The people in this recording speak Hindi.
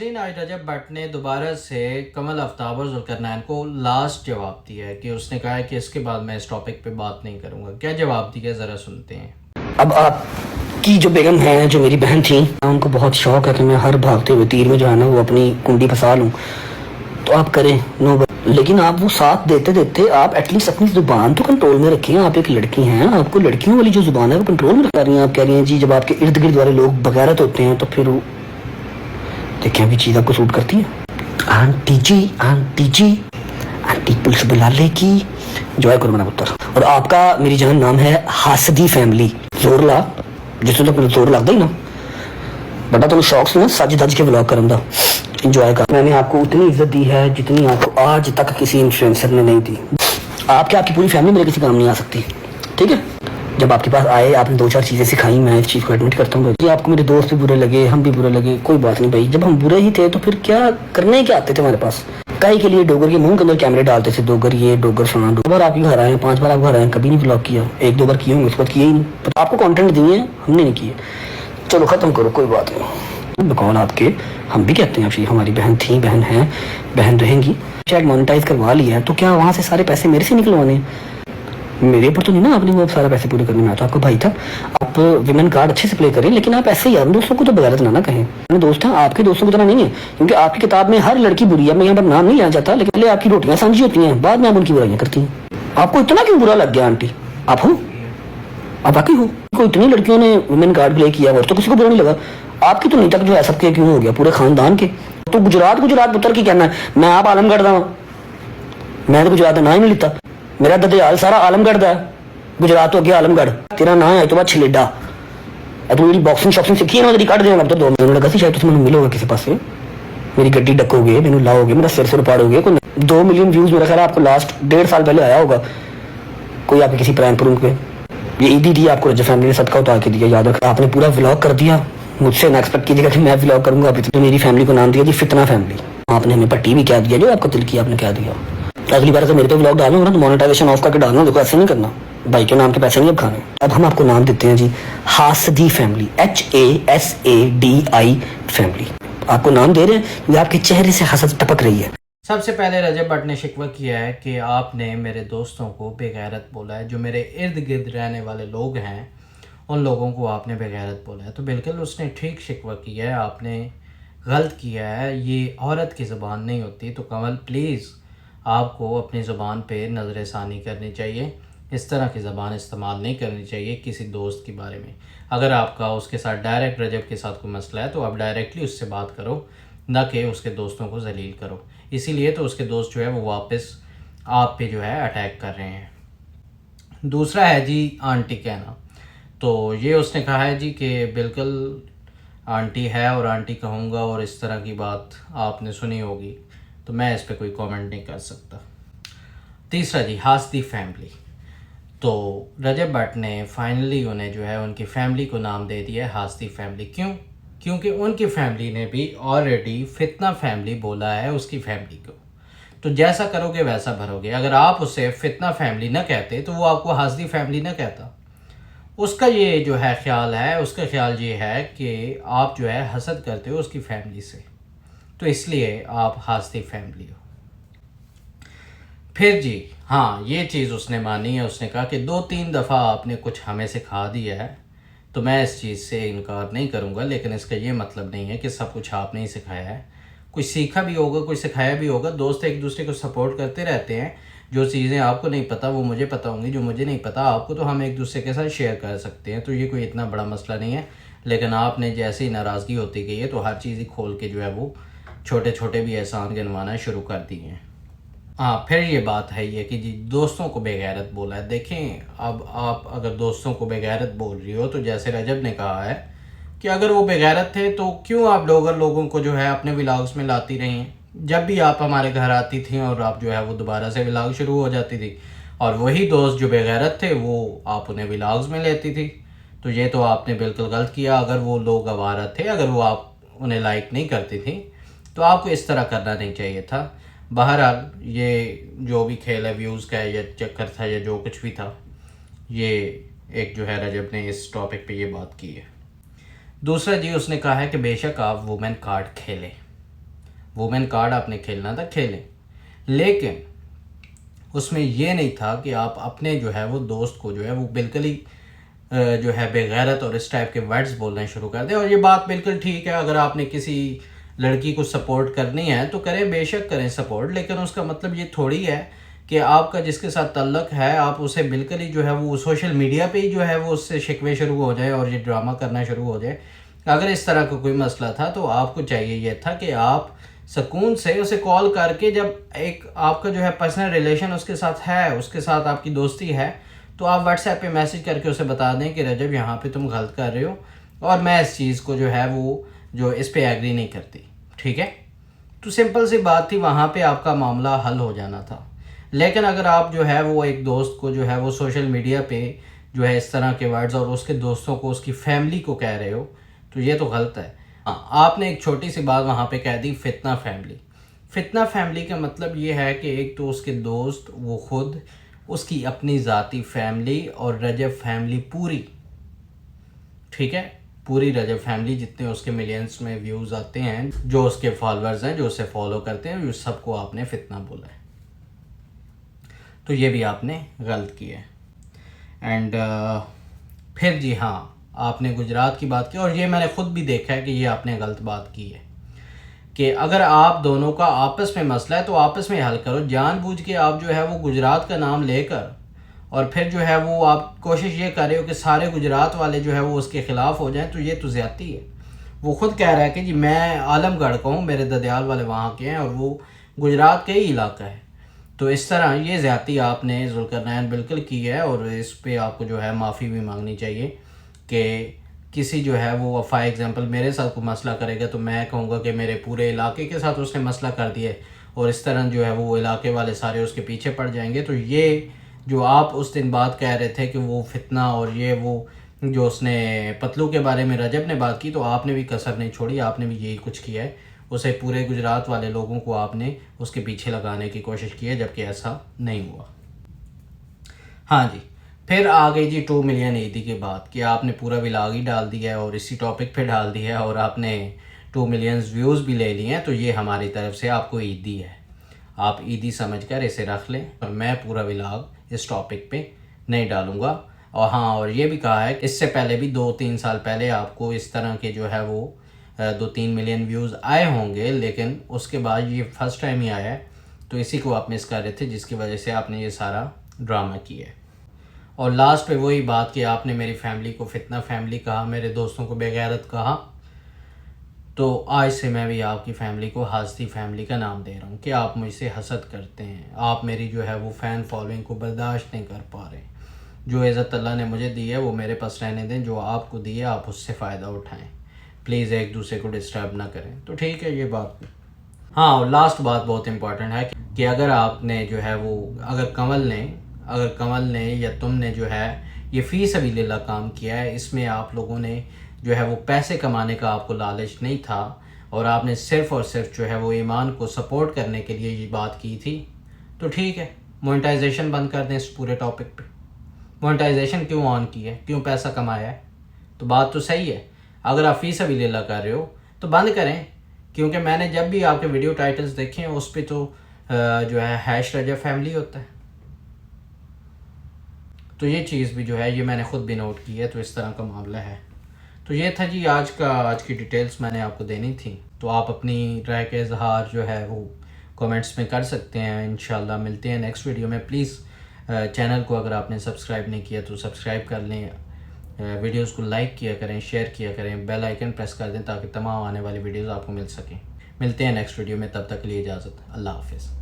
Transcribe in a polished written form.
आज रजब भट्ट ने दोबारा से कमल आफ्ताब और जुल्करनैन को लास्ट जवाब दिया है कि उसने कहा है कि इसके बाद मैं इस टॉपिक पे बात नहीं करूंगा। क्या जवाब दिया ज़रा सुनते हैं। अब आपकी जो बेगम है, जो मेरी बहन थी, उनको बहुत शौक है कि मैं हर भागते हुए तीर में जो है ना वो अपनी कुंडी फंसा लूँ, तो आप करें नो। लेकिन आप वो साथ देते देते आप एटलीस्ट अपनी जुबान तो कंट्रोल में रखें। आप एक लड़की हैं, आपको लड़कियों वाली जो जुबान है वो कंट्रोल में रख रही हैं। आप कह रही हैं जी जब आपके इर्द गिर्द वाले लोग बगैरत होते हैं तो फिर देखें अभी चीज़ आपको सूट करती है। आंटी जी आंटी पुलिस बुला लेगी, जॉय करो मेरा पुत्र। और आपका मेरी जान नाम है हासदी फैमिली। जोर ला जिसमें तक जोर लगता ही ना बड़ा तुम शौक से ना सज धज के व्लॉग करन दा इंजॉय कर। मैंने आपको उतनी इज्जत दी है जितनी आपको आज तक किसी इन्फ्लुएंसर ने नहीं दी। आपकी पूरी फैमिली मेरे किसी काम नहीं आ सकती, ठीक है। जब आपके पास आए आपने दो चार चीज़ें सिखाई, मैं इस चीज़ को एडमिट करता हूँ। जी आपको मेरे दोस्त भी बुरे लगे, हम भी बुरे लगे, कोई बात नहीं भाई। जब हम बुरे ही थे तो फिर क्या करने क्या आते थे हमारे पास। कई के लिए डोगर के मुंह के अंदर कैमरे डालते थे, डोगर ये डोगर सुना। 2 बार आपके घर आए, 5 बार आप घर आए, कभी नहीं ब्लॉग किया। 1-2 बार किए होंगे, उसके बाद किए ही नहीं। आपको कॉन्टेंट दिए हमने नहीं किए। चलो खत्म करो, कोई बात नहीं। कौन आपके हम भी कहते हैं आप हमारी बहन थी, बहन है, बहन रहेंगी। शायद मोनेटाइज करवा लिया है तो क्या वहाँ से सारे पैसे मेरे से निकलवाने? मेरे ऊपर तो नहीं ना आपने वो सारा पैसे पूरे करने में। तो आपका भाई था, आप विमेन कार्ड अच्छे से प्ले करें, लेकिन आप ऐसे ही दोस्तों को तो बगैरत ना कहें। अपने दोस्त हैं, आपके दोस्तों की तरह नहीं है, क्योंकि आपकी किताब में हर लड़की बुरी है। मैं यहाँ पर नाम नहीं लेना चाहता, लेकिन पहले आपकी रोटियां साझी होती हैं, बाद में आप उनकी बुराइयां करती हैं। आपको इतना क्यों बुरा लग गया आंटी? आप हो, आप बाकी हो। इतनी लड़कियों ने वुमेन कार्ड प्ले किया और तो किसी को बुरा नहीं लगा। आपकी तो नहीं तक जो है सबके क्यों हो गया, पूरे खानदान के। तो गुजरात पुत्र की कहना है मैं आप आलमगढ़ दा, मैं तो गुजरात का ना ही नहीं लिता। मेरा ददयाल सारा आलमगढ़ का है, गुजरात तो अगे आलमगढ़। तेरा नाम है तो बाद छलेडा। तू जी बॉक्सिंग शॉक्सिंग सीखी है, कट देना। अब तो 2 महीने लगा शायद तुम मिलोगे किसी पास से, मेरी गड्डी डकोगे, मैंने लाओगे, मेरा सिर उपाड़ोगे। 2 मिलियन व्यूज मेरा ख्याल आपको लास्ट 1.5 साल पहले आया होगा, कोई आपके किसी प्रैंक प्रूंक पे। ये ईदी दी आपको रजब फैमिली ने सदका उतार के दिया, याद रख। आपने पूरा व्लॉग कर दिया, मुझसे ना एक्सपेक्ट कीजिएगा कि मैं व्लॉग करूंगा। अभी तो मेरी फैमिली को नाम दिया जी फितना फैमिली। आपने हमें पट्टी भी क्या दिया, जो आपको दिल की आपने क्या दिया। अगली बार से मेरे पे व्लॉग डालूंगा ना तो मोनेटाइजेशन ऑफ करके डालना। देखो ऐसे नहीं करना, भाई के नाम के पैसे नहीं अब खाने। अब हम आपको नाम देते हैं जी हासदी फैमिली, HASADI फैमिली। आपको नाम दे रहे हैं, ये आपके चेहरे से हसद टपक रही है। सबसे पहले रजब भट्ट ने शिकवा किया है कि आपने मेरे दोस्तों को बेगैरत बोला है। जो मेरे इर्द गिर्द रहने वाले लोग हैं उन लोगों को आपने बेगैरत बोला है। तो बिल्कुल उसने ठीक शिकवा किया है, आपने गलत किया है। ये औरत की ज़ुबान नहीं होती। तो कमल प्लीज़ आपको अपनी ज़ुबान पे नज़रसानी करनी चाहिए। इस तरह की ज़बान इस्तेमाल नहीं करनी चाहिए किसी दोस्त के बारे में। अगर आपका उसके साथ डायरेक्ट रजब के साथ कोई मसला है तो आप डायरेक्टली उससे बात करो, ना कि उसके दोस्तों को जलील करो। इसीलिए तो उसके दोस्त जो है वो वापस आप पे जो है अटैक कर रहे हैं। दूसरा है जी आंटी कहना। तो ये उसने कहा है जी कि बिल्कुल आंटी है और आंटी कहूँगा, और इस तरह की बात आपने सुनी होगी, तो मैं इस पर कोई कमेंट नहीं कर सकता। तीसरा जी हासदी फैमिली। तो रजब भट्ट ने फाइनली उन्हें जो है उनकी फैमिली को नाम दे दिया है हासदी फैमिली। क्यों? क्योंकि उनकी फैमिली ने भी ऑलरेडी फितना फैमिली बोला है उसकी फैमिली को। तो जैसा करोगे वैसा भरोगे। अगर आप उसे फितना फैमिली ना कहते तो वो आपको हासदी फैमिली ना कहता। उसका ये जो है ख्याल है, उसका ख्याल ये है कि आप जो है हसद करते हो उसकी फैमिली से, तो इसलिए आप हासदी फैमिली हो। फिर जी हाँ, ये चीज़ उसने मानी है। उसने कहा कि 2-3 दफ़ा आपने कुछ हमें सिखा दिया है तो मैं इस चीज़ से इनकार नहीं करूँगा, लेकिन इसका ये मतलब नहीं है कि सब कुछ आपने ही सिखाया है। कुछ सीखा भी होगा, कुछ सिखाया भी होगा। दोस्त एक दूसरे को सपोर्ट करते रहते हैं। जो चीज़ें आपको नहीं पता वो मुझे पता होंगी, जो मुझे नहीं पता आपको, तो हम एक दूसरे के साथ शेयर कर सकते हैं। तो ये कोई इतना बड़ा मसला नहीं है। लेकिन आपने जैसे ही नाराज़गी होती गई है तो हर चीज़ ही खोल के जो है वो छोटे छोटे भी एहसान गिनवाना शुरू कर दिए हैं। हाँ, फिर ये बात है ये कि जी दोस्तों को बेगैरत बोला है। देखें, अब आप अगर दोस्तों को बेगैरत बोल रही हो तो जैसे रजब ने कहा है कि अगर वो बेगैरत थे तो क्यों आप लोगों को जो है अपने व्लॉग्स में लाती रही हैं। जब भी आप हमारे घर आती थी और आप जो है वो दोबारा से व्लॉग शुरू हो जाती थी, और वही दोस्त जो बेगैरत थे वो आप उन्हें व्लॉग्स में लेती थी। तो ये तो आपने बिल्कुल गलत किया। अगर वो लोग आवारा थे, अगर वो आप उन्हें लाइक नहीं करती थी तो आपको इस तरह करना नहीं चाहिए था। बहरहाल ये जो भी खेल है व्यूज़ का या चक्कर था या जो कुछ भी था, ये एक जो है रजब ने इस टॉपिक पे ये बात की है। दूसरा जी उसने कहा है कि बेशक आप वुमेन कार्ड खेलें, वुमेन कार्ड आपने खेलना था खेलें, लेकिन उसमें ये नहीं था कि आप अपने जो है वो दोस्त को जो है वो बिल्कुल ही जो है बेगैरत और इस टाइप के वर्ड्स बोलने शुरू कर दें। और ये बात बिल्कुल ठीक है, अगर आपने किसी लड़की को सपोर्ट करनी है तो करें, बेशक करें सपोर्ट, लेकिन उसका मतलब ये थोड़ी है कि आपका जिसके साथ ताल्लुक़ है आप उसे बिल्कुल ही जो है वो सोशल मीडिया पे ही जो है वो उससे शिकवे शुरू हो जाए और ये ड्रामा करना शुरू हो जाए। अगर इस तरह का कोई मसला था तो आपको चाहिए ये था कि आप सुकून से उसे कॉल करके, जब एक आपका जो है पर्सनल रिलेशन उसके साथ है, उसके साथ आपकी दोस्ती है, तो आप व्हाट्सएप पे मैसेज करके उसे बता दें कि रजब यहाँ पे तुम गलत कर रहे हो और मैं इस चीज़ को जो है वो जो इस पे एग्री नहीं करती, ठीक है। तो सिंपल सी बात थी, वहाँ पे आपका मामला हल हो जाना था। लेकिन अगर आप जो है वो एक दोस्त को जो है वो सोशल मीडिया पे जो है इस तरह के वर्ड्स और उसके दोस्तों को, उसकी फैमिली को कह रहे हो, तो ये तो गलत है। हाँ, आपने एक छोटी सी बात वहाँ पे कह दी, फितना फैमिली। फितना फैमिली का मतलब ये है कि एक तो उसके दोस्त, वो खुद, उसकी अपनी ज़ाती फैमिली और रजब फैमिली पूरी, ठीक है, पूरी रजब फैमिली, जितने उसके मिलियंस में व्यूज़ आते हैं, जो उसके फॉलोअर्स हैं, जो उसे फॉलो करते हैं, उस सबको आपने फितना बोला है। तो ये भी आपने गलत किया है। एंड फिर जी हाँ, आपने गुजरात की बात की और ये मैंने ख़ुद भी देखा है कि ये आपने गलत बात की है कि अगर आप दोनों का आपस में मसला है तो आपस में हल करो। जानबूझ के आप जो है वो गुजरात का नाम लेकर और फिर जो है वो आप कोशिश ये कर रहे हो कि सारे गुजरात वाले जो है वो उसके ख़िलाफ़ हो जाएं, तो ये तो ज़्यादती है। वो ख़ुद कह रहा है कि जी मैं आलमगढ़ का हूँ, मेरे ददयाल वाले वहाँ के हैं और वो गुजरात का ही इलाका है। तो इस तरह ये ज़्यादती आपने ज़ुल्करनैन बिल्कुल की है और इस पे आपको जो है माफ़ी भी मांगनी चाहिए कि किसी जो है वो फॉर एग्ज़ाम्पल मेरे साथ कोई मसला करेगा तो मैं कहूँगा कि मेरे पूरे इलाके के साथ उसने मसला कर दिया और इस तरह जो है वो इलाके वाले सारे उसके पीछे पड़ जाएंगे। तो ये जो आप उस दिन बात कह रहे थे कि वो फितना और ये वो जो उसने पतलू के बारे में रजब ने बात की, तो आपने भी कसर नहीं छोड़ी, आपने भी यही कुछ किया है। उसे पूरे गुजरात वाले लोगों को आपने उसके पीछे लगाने की कोशिश की है, जबकि ऐसा नहीं हुआ। हाँ जी, फिर आ गई जी 2 मिलियन ईदी की बात कि आपने पूरा व्लॉग ही डाल दिया है और इसी टॉपिक पे डाल दिया है और आपने 2 मिलियन व्यूज़ भी ले लिए हैं। तो ये हमारी तरफ से आपको ईदी है, आप ईदी समझकर इसे रख लें और मैं पूरा व्लॉग इस टॉपिक पे नहीं डालूँगा। और हाँ, और ये भी कहा है कि इससे पहले भी 2-3 साल पहले आपको इस तरह के जो है वो 2-3 मिलियन व्यूज़ आए होंगे, लेकिन उसके बाद ये फर्स्ट टाइम ही आया है। तो इसी को आप मिस कर रहे थे, जिसकी वजह से आपने ये सारा ड्रामा किया है। और लास्ट पे वही बात कि आपने मेरी फैमिली को फितना फैमिली कहा, मेरे दोस्तों को बेगैरत कहा, तो आज से मैं भी आपकी फ़ैमिली को हासदी फैमिली का नाम दे रहा हूँ कि आप मुझसे हसद करते हैं, आप मेरी जो है वो फ़ैन फॉलोइंग को बर्दाश्त नहीं कर पा रहे। जो इज़्ज़त अल्लाह ने मुझे दी है वो मेरे पास रहने दें, जो आपको दी है आप उससे फ़ायदा उठाएँ, प्लीज़ एक दूसरे को डिस्टर्ब ना करें। तो ठीक है, ये बात। हाँ, और लास्ट बात बहुत इम्पॉर्टेंट है कि अगर आपने जो है वो अगर कमल ने या तुमने जो है ये फ़ी सबीलिल्लाह काम किया है, इसमें आप लोगों ने जो है वो पैसे कमाने का आपको लालच नहीं था और आपने सिर्फ़ और सिर्फ जो है वो ईमान को सपोर्ट करने के लिए ये बात की थी, तो ठीक है, मोनेटाइजेशन बंद कर दें इस पूरे टॉपिक पे। मोनेटाइजेशन क्यों ऑन की है, क्यों पैसा कमाया है? तो बात तो सही है, अगर आप फ़ी सबीलिल्लाह कर रहे हो तो बंद करें, क्योंकि मैंने जब भी आपके वीडियो टाइटल्स देखे हैं उस पर तो जो है हैश रजब फैमिली होता है। तो ये चीज़ भी जो है ये मैंने ख़ुद भी नोट की है, तो इस तरह का मामला है। तो ये था जी आज की डिटेल्स मैंने आपको देनी थी। तो आप अपनी राय का इजहार जो है वो कमेंट्स में कर सकते हैं। इंशाल्लाह मिलते हैं नेक्स्ट वीडियो में। प्लीज़ चैनल को अगर आपने सब्सक्राइब नहीं किया तो सब्सक्राइब कर लें, वीडियोस को लाइक किया करें, शेयर किया करें, बेल आइकन प्रेस कर दें ताकि तमाम आने वाली वीडियोस आपको मिल सकें। मिलते हैं नेक्स्ट वीडियो में, तब तक के लिए इजाज़त, अल्लाह हाफ़िज़।